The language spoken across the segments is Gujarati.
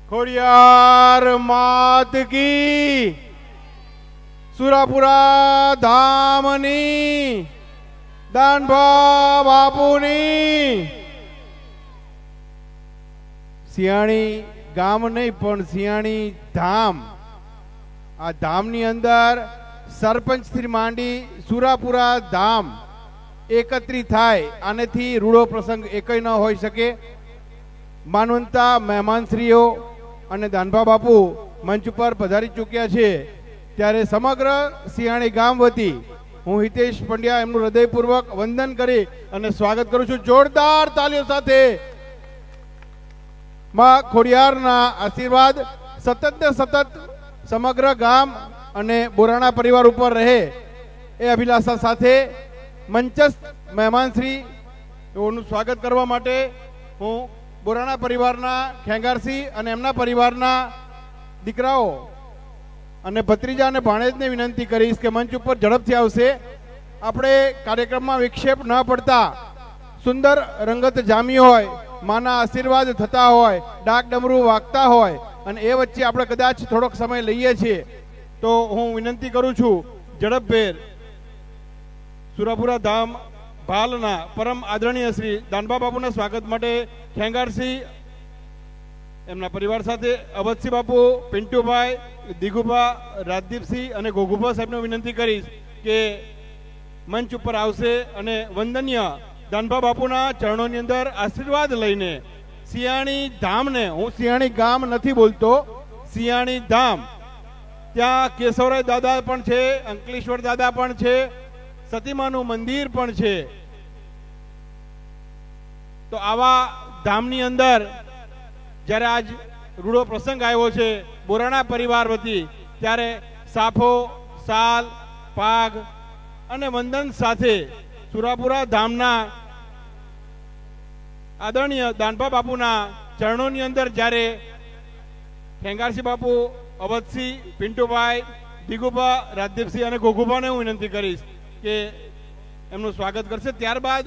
ખોડિયાર માત કી, સુરાપુરા ધામની, દાનભા બાપુની. સિયાણી ગામ નહીં પણ સિયાણી ધામ. આ ધામની અંદર સરપંચ થી માંડી સુરાપુરા ધામ એકત્રિત થાય. આનેથી રૂડો પ્રસંગ એકય ન હોઈ શકે. માનવંતા મહેમાનશ્રીઓ અને દાનભા બાપુ મંચ ઉપર પધારી ચૂક્યા છે, ત્યારે સમગ્ર સિયાણી ગામ વતી હું હિતેશ પંડ્યા એમનું હૃદયપૂર્વક વંદન કરી અને સ્વાગત કરું છું. જોરદાર તાલીઓ સાથે માં ખોડિયારના આશીર્વાદ સતત ને સતત સમગ્ર ગામ અને બોરાણા પરિવાર ઉપર રહે એ અભિલાષા સાથે મંચસ્થ મહેમાનશ્રીઓનું સ્વાગત કરવા માટે હું બોરાણા પરિવારના ખેંગારસિંહ અને એમના પરિવારના દીકરાઓ અને ભત્રીજા અને ભાણેજને વિનંતી કરીશ કે મંચ ઉપર ઝડપથી આવશે. આપણે કાર્યક્રમમાં વિક્ષેપ ન પડતા સુંદર રંગત જામી હોય, માના આશીર્વાદ થતા હોય, ડાક ડમરું વાગતા હોય અને એ વચ્ચે આપણે કદાચ થોડોક સમય લઈએ છીએ તો હું વિનંતી કરું છું ઝડપભેર સુરાપુરા ધામ ભાલના પરમ આદરણીય શ્રી દાનભા બાપુના સ્વાગત માટે ખેંગારસિંહ એમના પરિવાર સાથે અવધસિંહ બાપુ, પિન્ટુભાઈ, દિગુભા, રાજદીપસિંહ અને ગોગુભા સાહેબને વિનંતી કરીશ કે મંચ ઉપર આવશે અને વંદનીય દાનભા બાપુના ચરણોની અંદર આશીર્વાદ લઈને સિયાણી ધામને, હું સિયાણી ગામ નથી બોલતો, સિયાણી ધામ, ત્યાં કેશવરાય દાદા પણ છે, અંકલેશ્વર દાદા પણ છે, સતીમાનું મંદિર પણ છે. તો આવા ધામની અંદર જ્યારે આજ રૂડો પ્રસંગ આવ્યો છે બોરાણા પરિવાર વતી, ત્યારે સાફો, સાલ, પાગ અને વંદન સાથે સુરાપુરા ધામના આદરણીય દાનભા બાપુના ચરણોની અંદર જ્યારે ખેંગારસિંહ બાપુ, અવધસિંહ, પિન્ટુભાઈ, દિગુભા, રાજદીપસિંહ અને ગોગુભાને હું વિનંતી કરીશ કે એમનું સ્વાગત કરશે. ત્યારબાદ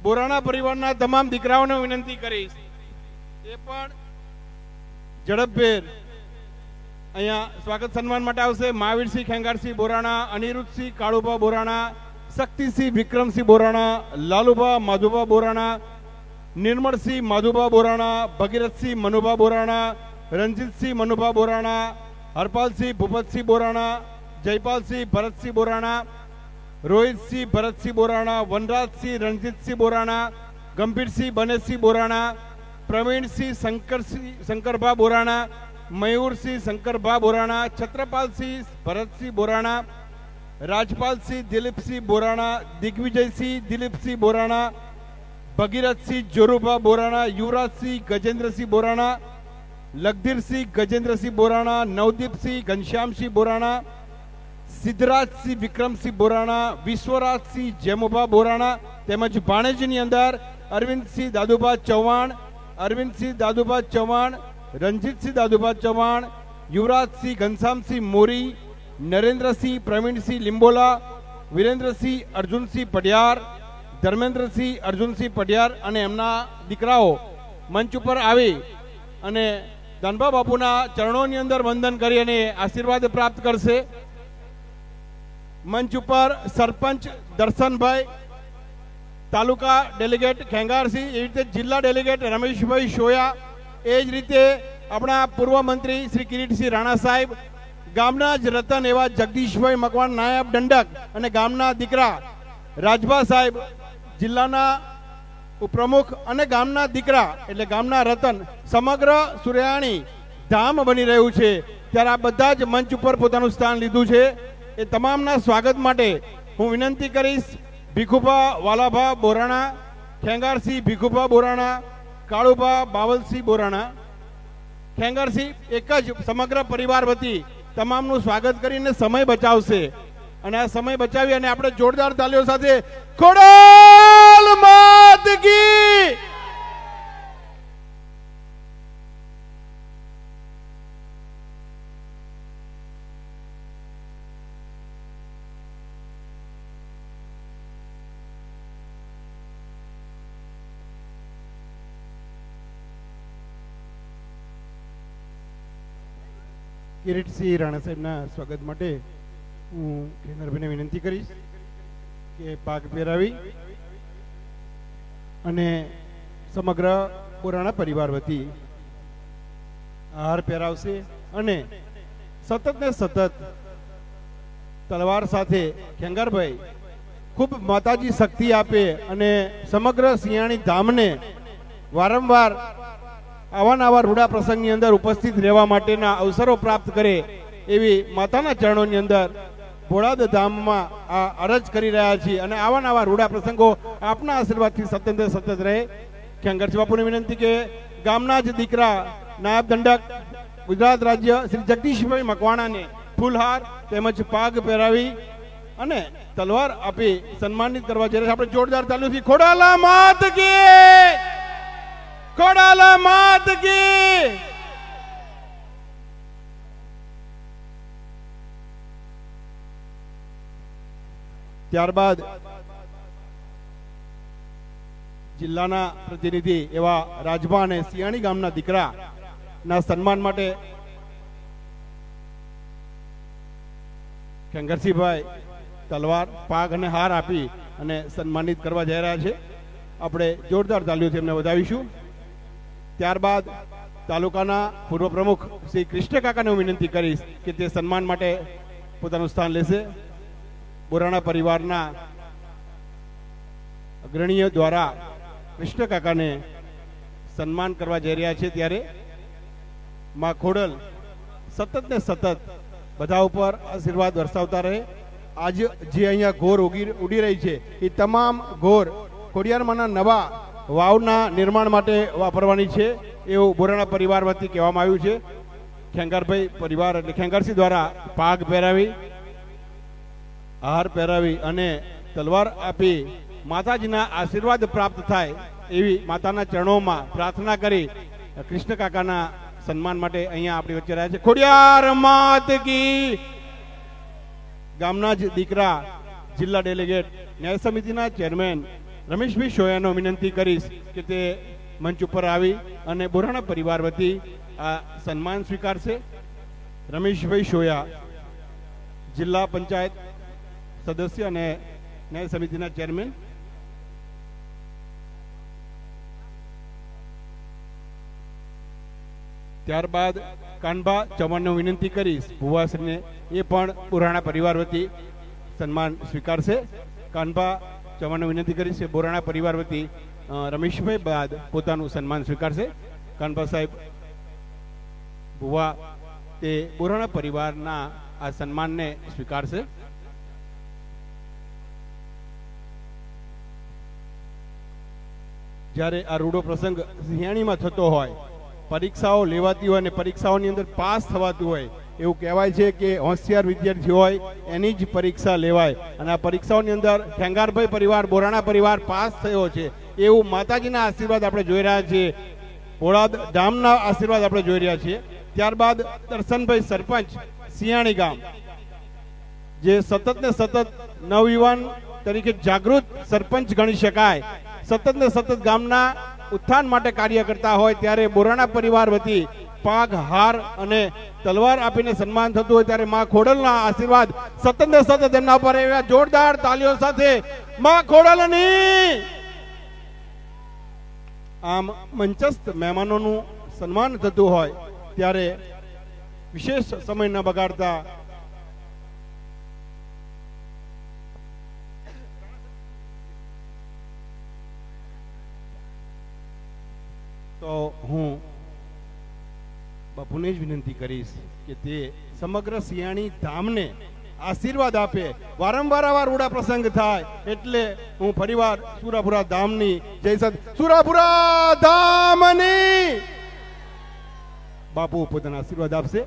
બોરાણા પરિવારના તમામ દીકરાઓને વિનંતી કરીશ એ પણ ઝડપભેર અહીંયા સ્વાગત સન્માન માટે આવશે. મહાવીરસિંહ ખેંગારસિંહ બોરાણા, અનિરુદ્ધસિંહ કાળુભા બોરાણા, શક્તિસિંહ વિક્રમસિંહ બોરાણા, લાલુભા માધુભા બોરાણા, નિર્મળસિંહ માધુભા બોરાણા, ભગીરથસિંહ મનુભા બોરાણા, રણજીતસિંહ મનુભા બોરાણા, હરપાલસિંહ ભૂપતસિંહ બોરાણા, જયપાલસિંહ ભરતસિંહ બોરાણા, રોહિતસિંહ ભરતસિંહ બોરાણા, વનરાજસિંહ રણજીતસિંહ બોરાણા, ગંભીરસિંહ બનેશસિંહ બોરાણા, પ્રવીણસિંહ શંકરભા બોરાણા, મયુરસિંહ શંકરભા બોરાણા, છત્રપાલસિંહ ભરતસિંહ બોરાણા, રાજપાલસિંહ દિલીપસિંહ બોરાણા, દિગ્વિજયસિંહ દિલીપસિંહ બોરાણા, ભગીરથસિંહ જોરુભા બોરાણા, યુવરાજસિંહ ગજેન્દ્રસિંહ બોરાણા, લગધીરસિંહ ગજેન્દ્રસિંહ બોરાણા, નવદીપસિંહ ઘનશ્યામસિંહ બોરાણા, સિદ્ધરાજસિંહ વિક્રમસિંહ બોરાણા, વિશ્વરાજસિંહ જેમુભા બોરાણા, તેમજ ભાણેજની અંદર અરવિંદસિંહ દાદુભા ચૌહાણ, અરવિંદસિંહ દાદુભા ચૌહાણ, રણજીતસિંહ દાદુભા ચૌહાણ, યુવરાજસિંહ ઘનશ્યામસિંહ મોરી, નરેન્દ્રસિંહ પ્રવીણસિંહ લીંબોલા, વિરેન્દ્રસિંહ અર્જુનસિંહ પઢિયાર, ધર્મેન્દ્રસિંહ અર્જુનસિંહ પઢિયાર અને એમના દીકરાઓ મંચ ઉપર આવી અને દાનભા બાપુના ચરણોની અંદર વંદન કરી અને આશીર્વાદ પ્રાપ્ત કરશે. મંચ ઉપર સરપંચ દર્શનભાઈ, તાલુકા ડેલિગેટ ખેંગારસિંહ, એવી રીતે જિલ્લા ડેલિગેટ રમેશભાઈ શોયા, એ જ રીતે આપણા પૂર્વ મંત્રી શ્રી કિરીટસિંહ રાણા સાહેબ, ગામના જ રતન એવા જગદીશભાઈ મકવાણ નાયબ દંડક અને ગામના દીકરા રાજભા સાહેબ, જિલ્લાના ઉપપ્રમુખ અને ગામના દીકરા એટલે ગામના રતન, સમગ્ર સુરયાણી ધામ બની રહ્યું છે. ત્યારે આ બધા જ મંચ ઉપર પોતાનું સ્થાન લીધું છે. એ તમામના સ્વાગત માટે હું વિનંતી કરીશ ભીખુભા વાલાભા બોરાણા, ખેંગારસિંહ ભીખુભા બોરાણા, કાળુભા બાવલસિંહ બોરાણા. ખેંગારસિંહ એક જ સમગ્ર પરિવાર વતી તમામનું સ્વાગત કરીને સમય બચાવશે અને આ સમય બચાવી અને આપણે જોરદાર તાલીઓ સાથે ખોડલ માત કી. કિરીટસિંહ રાણા સાહેબના સ્વાગત માટે હું કેન્દ્રભાઈને વિનંતી કરીશ કે પાક પહેરાવી અને સમગ્ર બોરાણા પરિવાર વતી હાર પહેરાવશે અને સતત ને સતત તલવાર સાથે ખેંગારભાઈ ખૂબ માતાજી શક્તિ આપે અને સમગ્ર સિયાણી ધામને વારંવાર આવાનવા રૂડા પ્રસંગની અંદર ઉપસ્થિત રહેવા માટેના અવસરો પ્રાપ્ત કરે એવી માતાના ચરણોની અંદર બોડાદ ધામમાં આ અરજ કરી રહ્યા છીએ અને આવાનવા રૂડા પ્રસંગો આપના આશીર્વાદથી સતત રહે. ખેંગારસિંહ બાપુની વિનંતી કે ગામના જ દીકરા નાયબ દંડક ગુજરાત રાજ્ય શ્રી જગદીશભાઈ મકવાણાને ફૂલહાર તેમજ પાગ પહેરાવી અને તલવાર આપી સન્માનિત કરવા જઈ રહ્યા. આપણે જોરદાર તાલીઓથી ખોડાલા માત કી, ખોડાલા માત કી. ત્યારબાદ જિલ્લાના પ્રતિનિધિ એવા રાજભા અને સિયાણી ગામના દીકરા ના સન્માન માટે ખેંગારસિંહભાઈ તલવાર પાગ અને હાર આપી અને સન્માનિત કરવા જઈ રહ્યા છે. આપણે જોરદાર તાલીઓથી એમને વધાવીશું. ત્યારબાદ તાલુકાના પૂર્વ પ્રમુખ શ્રી કૃષ્ણ કાકાને હું વિનંતી કરીશ કે તે સન્માન માટે પોતાનું સ્થાન લેશે. બોરાણા પરિવારના અગ્રણીઓ દ્વારા કૃષ્ણ કાકાને સન્માન કરવા જઈ રહ્યા છે ત્યારે માં ખોડલ સતત ને સતત બધા ઉપર આશીર્વાદ વરસાવતા રહે. આજ જે અહીંયા ઘોર ઉડી રહી છે એ તમામ ઘોર ખોડિયારમાંના નવા વાવના નિર્માણ માટે વાપરવાની છે એવું બોરાણા પરિવાર વતી કહેવામાં આવ્યું છે. ખેંગારભાઈ પરિવાર એટલે ખેંગારસિંહ દ્વારા પાગ પહેરાવી, હાર પહેરાવી અને તલવાર આપી માતાજીના આશીર્વાદ પ્રાપ્ત થાય એવી માતાના ચરણોમાં પ્રાર્થના કરી કૃષ્ણ કાકાના સન્માન માટે અહીંયા આપણી વચ્ચે રહ્યા છે. ખોડિયાર માત કી. ગામના જ દીકરા જિલ્લા ડેલિગેટ ન્યાય સમિતિના ચેરમેન રમેશભાઈ શોયાનો વિનંતી કરીશ કે તે મંચ ઉપર આવી અને બોરાણા પરિવાર વતી આ સન્માન સ્વીકારશે. રમેશભાઈ શોયા જિલ્લા પંચાયત સદસ્ય અને ન્યાય સમિતિના ચેરમેન. ત્યારબાદ કાનભા ચૌહાણને વિનંતી કરીશ ભુવાશ્રીને એ પણ બોરાણા પરિવાર વતી સન્માન સ્વીકારશે. કાનભા ચૌહાણને વિનંતી કરીશ બોરાણા પરિવાર વતી રમેશભાઈ બાદ પોતાનું સન્માન સ્વીકારશે. કાનભા સાહેબ ભુવા તે બોરાણા પરિવારના આ સન્માનને સ્વીકારશે. જ્યારે આ રૂડો પ્રસંગ સિંહાણીમાં થતો હોય, પરીક્ષાઓ લેવાતી હોય અને પરીક્ષાઓની અંદર પાસ થવાતું હોય, એવું કહેવાય છે કે હોશિયાર વિદ્યાર્થી હોય એની જ પરીક્ષા લેવાય અને આ પરીક્ષાઓની અંદર ખેંગારભાઈ પરિવાર બોરાણા પરિવાર પાસ થયો છે એવું માતાજીના આશીર્વાદ આપણે જોઈ રહ્યા છીએ. બોડાદ ધામના આશીર્વાદ આપણે જોઈ રહ્યા છીએ. ત્યારબાદ દર્શનભાઈ સરપંચ સિયાણી ગામ જે સતત ને સતત નવયુવાન તરીકે જાગૃત સરપંચ ગણી શકાય, સતત ને સતત ગામના ઉત્થાન માટે કાર્ય કરતા હોય ત્યારે બોરાણા પરિવાર વતી પાગ, હાર અને તલવાર આપીને સન્માન થતું હોય ત્યારે માં ખોડલના આશીર્વાદ સતત ને સતત એમના ઉપર એવા જોરદાર તાલીઓ સાથે માં ખોડલની. આમ મંચસ્થ મહેમાનોનું સન્માન થતું હોય ત્યારે વિશેષ સમય ન બગાડતા તો હું બાપુને જ વિનંતી કરીશ કે તે સમગ્ર સિયાણી ધામને આશીર્વાદ આપે. વારંવાર આવા રૂડા પ્રસંગ થાય એટલે હું ફરીવાર સુરાપુરા ધામની જય સત સુરાપુરા ધામની બાપુ પોતાના આશીર્વાદ આપશે.